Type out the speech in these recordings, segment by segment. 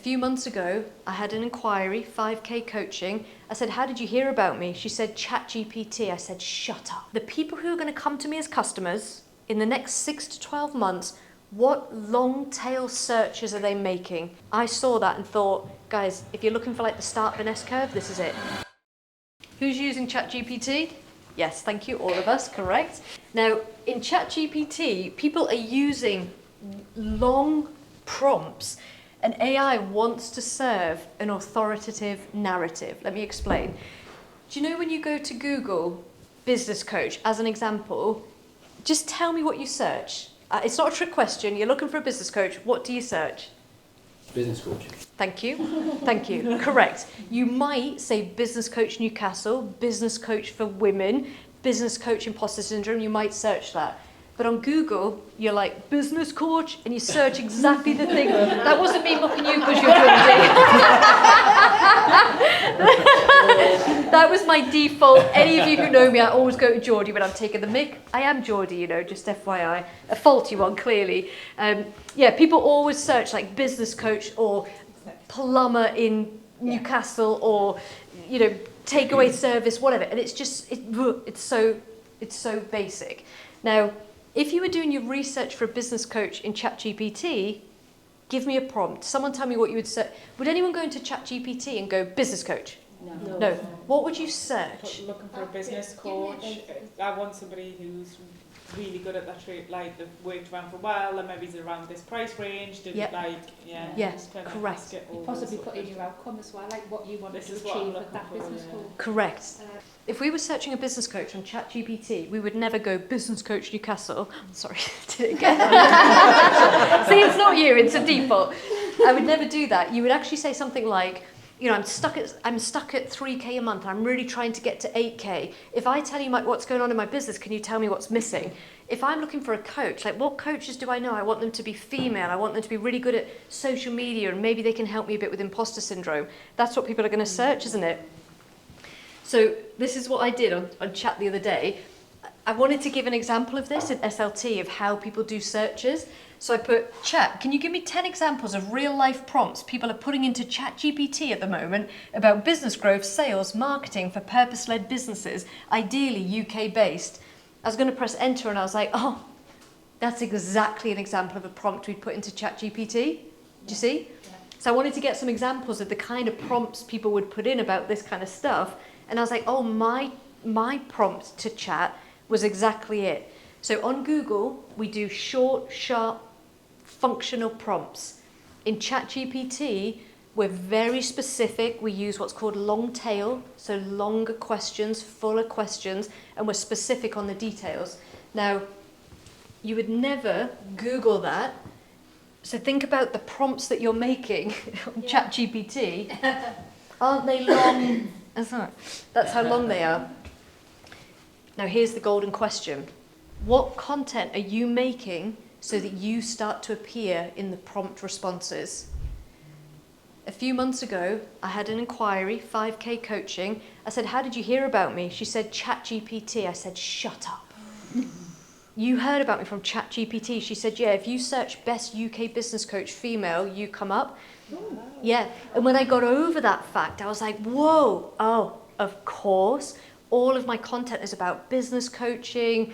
few months ago, I had an inquiry, 5K coaching. I said, how did you hear about me? She said, Chat GPT. I said, shut up. The people who are going to come to me as customers in the next 6 to 12 months, what long tail searches are they making? I saw that and thought, guys, if you're looking for like the start of an S-curve, this is it. Who's using Chat GPT? Yes, thank you, all of us, correct. Now, in Chat GPT, people are using long prompts, and AI wants to serve an authoritative narrative. Let me explain. Do you know when you go to Google business coach, as an example, just tell me what you search. It's not a trick question. You're looking for a business coach. What do you search? Business coach. Thank you. Thank you. Correct. You might say business coach Newcastle, business coach for women, business coach imposter syndrome. You might search that. But on Google, you're like, business coach, and you search exactly the thing. That wasn't me mocking you because you're Geordie. That was my default. Any of you who know me, I always go to Geordie when I'm taking the mick. I am Geordie, you know, just FYI. A faulty one, clearly. Yeah, people always search like business coach or plumber in Newcastle or, you know, takeaway service, whatever. And it's just, it's so basic. Now, if you were doing your research for a business coach in ChatGPT, give me a prompt. Someone tell me what you would search. Would anyone go into ChatGPT and go business coach? No. What would you search? Looking for a business coach. I want somebody who's really good at that trade, like they've worked around for a while and maybe they're around this price range, Yes, correct. You possibly put in your outcome as well, like what you want to achieve with that business goal. Correct. If we were searching a business coach on ChatGPT, we would never go business coach Newcastle. Sorry, did it again. See, it's not you, it's a default. I would never do that. You would actually say something like, you know, I'm stuck at 3K a month. I'm really trying to get to 8K. If I tell you what's going on in my business, can you tell me what's missing? If I'm looking for a coach, like what coaches do I know? I want them to be female. I want them to be really good at social media, and maybe they can help me a bit with imposter syndrome. That's what people are going to search, isn't it? So this is what I did on chat the other day. I wanted to give an example of this in SLT of how people do searches. So I put, chat, can you give me 10 examples of real life prompts people are putting into ChatGPT at the moment about business growth, sales, marketing for purpose-led businesses, ideally UK based. I was going to press enter and I was like, oh, that's exactly an example of a prompt we'd put into ChatGPT. Do you see? Yeah. So I wanted to get some examples of the kind of prompts people would put in about this kind of stuff. And I was like, oh, my prompt to chat was exactly it. So on Google, we do short, sharp, functional prompts. In ChatGPT, we're very specific. We use what's called long tail, so longer questions, fuller questions, and we're specific on the details. Now, you would never Google that. So think about the prompts that you're making on ChatGPT. Aren't they long? That's how long they are. Now, here's the golden question. What content are you making so that you start to appear in the prompt responses? A few months ago, I had an inquiry, 5K coaching. I said, how did you hear about me? She said, Chat GPT. I said, shut up. You heard about me from Chat GPT. She said, yeah, if you search best UK business coach female, you come up. Yeah, and when I got over that fact, I was like, whoa, oh, of course. All of my content is about business coaching,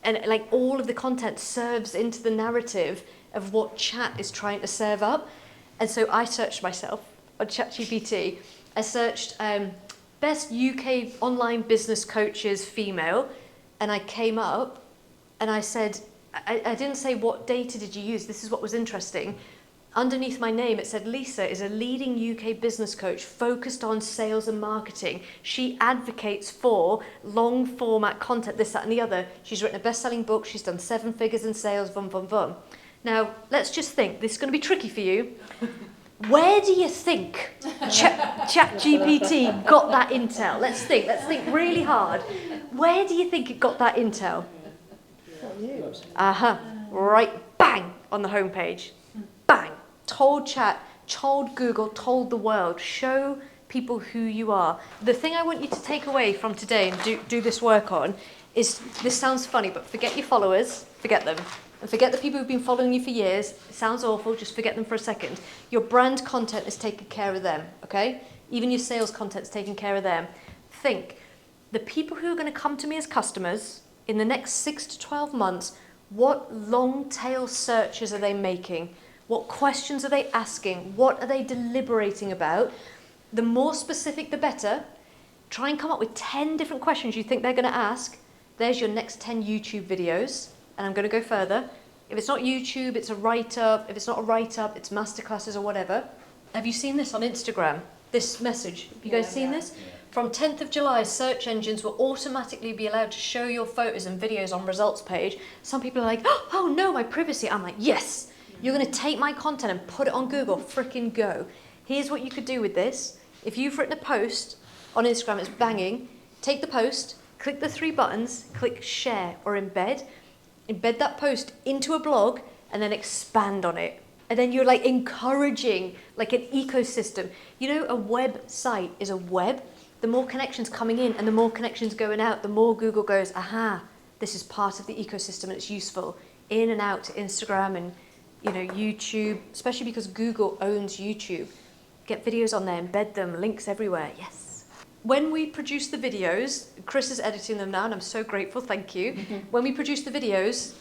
and like all of the content serves into the narrative of what chat is trying to serve up. And so I searched myself on ChatGPT. I searched best UK online business coaches female, and I came up and I said, I didn't say what data did you use. This is what was interesting. Underneath my name, it said Lisa is a leading UK business coach focused on sales and marketing. She advocates for long format content, this, that, and the other. She's written a best-selling book. She's done 7 figures in sales, vum, vum, vum. Now, let's just think. This is going to be tricky for you. Where do you think ChatGPT got that intel? Let's think really hard. Where do you think it got that intel? Right, bang, on the homepage. Bang. Told chat, told Google, told the world, show people who you are. The thing I want you to take away from today and do this work on is, this sounds funny, but forget your followers, forget them. and forget the people who've been following you for years. It sounds awful, just forget them for a second. Your brand content is taking care of them, okay? Even your sales content is taking care of them. Think, the people who are going to come to me as customers in the next 6 to 12 months, what long tail searches are they making? What questions are they asking? What are they deliberating about? The more specific, the better. Try and come up with 10 different questions you think they're going to ask. There's your next 10 YouTube videos. And I'm going to go further. If it's not YouTube, it's a write-up. If it's not a write-up, it's masterclasses or whatever. Have you seen this on Instagram? This message? Have you guys seen this? Yeah. From 10th of July, search engines will automatically be allowed to show your photos and videos on results page. Some people are like, oh no, my privacy. I'm like, yes, you're going to take my content and put it on Google. Frickin' go. Here's what you could do with this. If you've written a post on Instagram, it's banging. Take the post, click the 3 buttons, click share or embed. Embed that post into a blog and then expand on it. And then you're like encouraging like an ecosystem. You know, a website is a web. The more connections coming in and the more connections going out, the more Google goes, aha, this is part of the ecosystem and it's useful. In and out to Instagram and, you know, YouTube, especially because Google owns YouTube. Get videos on there, embed them, links everywhere, yes. When we produce the videos, Chris is editing them now and I'm so grateful, thank you. When we produce the videos,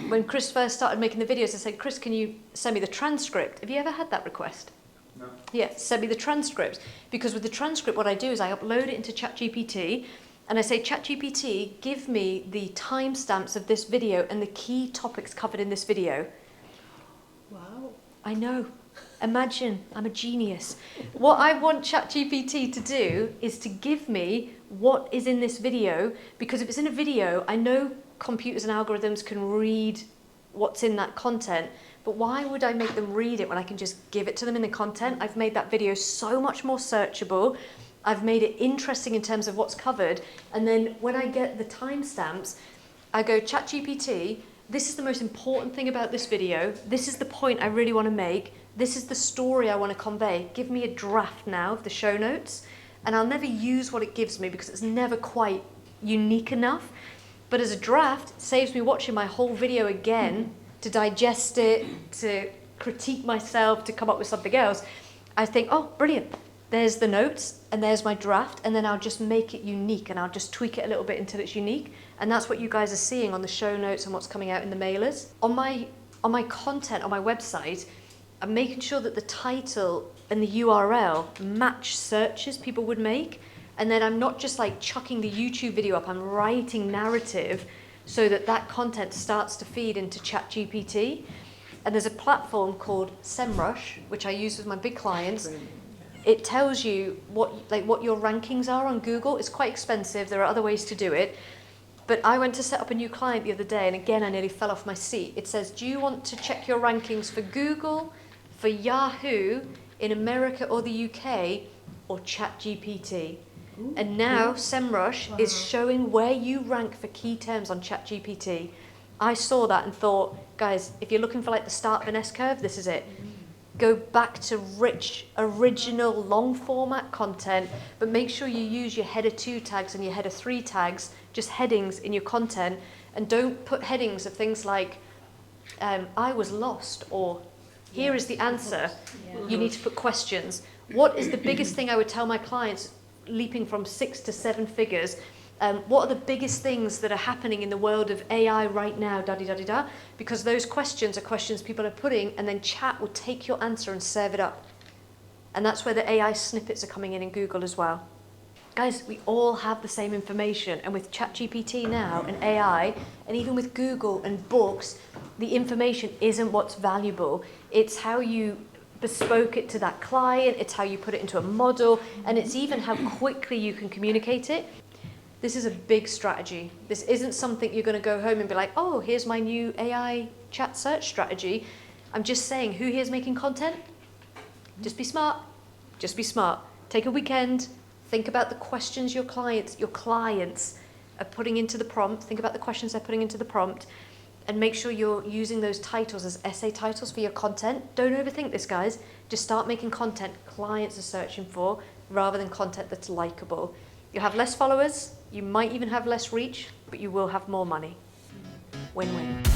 when Chris first started making the videos, I said, Chris, can you send me the transcript? Have you ever had that request? No. Yeah, send me the transcript. Because with the transcript, what I do is I upload it into Chat GPT and I say, Chat GPT, give me the timestamps of this video and the key topics covered in this video. Wow. I know. Imagine, I'm a genius. What I want Chat GPT to do is to give me what is in this video, because if it's in a video, I know computers and algorithms can read what's in that content, but why would I make them read it when I can just give it to them in the content? I've made that video so much more searchable. I've made it interesting in terms of what's covered. And then when I get the timestamps, I go, ChatGPT, this is the most important thing about this video. This is the point I really want to make. This is the story I want to convey. Give me a draft now of the show notes. And I'll never use what it gives me because it's never quite unique enough. But as a draft, it saves me watching my whole video again to digest it, to critique myself, to come up with something else. I think, oh, brilliant. There's the notes and there's my draft, and then I'll just make it unique and I'll just tweak it a little bit until it's unique. And that's what you guys are seeing on the show notes and what's coming out in the mailers. On my content on my website, I'm making sure that the title and the URL match searches people would make. And then I'm not just like chucking the YouTube video up, I'm writing narrative so that that content starts to feed into Chat GPT. And there's a platform called SEMrush, which I use with my big clients. It tells you what your rankings are on Google. It's quite expensive, there are other ways to do it. But I went to set up a new client the other day, and again I nearly fell off my seat. It says, do you want to check your rankings for Google, for Yahoo, in America or the UK, or Chat GPT? And now SEMrush is showing where you rank for key terms on Chat GPT. I saw that and thought, guys, if you're looking for like the start of an S-curve, this is it. Go back to rich, original, long format content, but make sure you use your header 2 tags and your header 3 tags, just headings in your content, and don't put headings of things like, I was lost, or here is the answer. You need to put questions. What is the biggest thing I would tell my clients leaping from 6 to 7 figures? What are the biggest things that are happening in the world of AI right now, da-di-da-di-da? Because those questions are questions people are putting, and then chat will take your answer and serve it up. And that's where the AI snippets are coming in Google as well. Guys, we all have the same information, and with ChatGPT now and AI, and even with Google and books, the information isn't what's valuable. It's how you bespoke it to that client, it's how you put it into a model, and it's even how quickly you can communicate it. This is a big strategy. This isn't something you're going to go home and be like, oh, here's my new AI chat search strategy. I'm just saying, who here's making content? Just be smart. Just be smart. Take a weekend. Think about the questions your clients are putting into the prompt. Think about the questions they're putting into the prompt. And make sure you're using those titles as essay titles for your content. Don't overthink this, guys. Just start making content clients are searching for rather than content that's likable. You'll have less followers, you might even have less reach, but you will have more money. Win-win.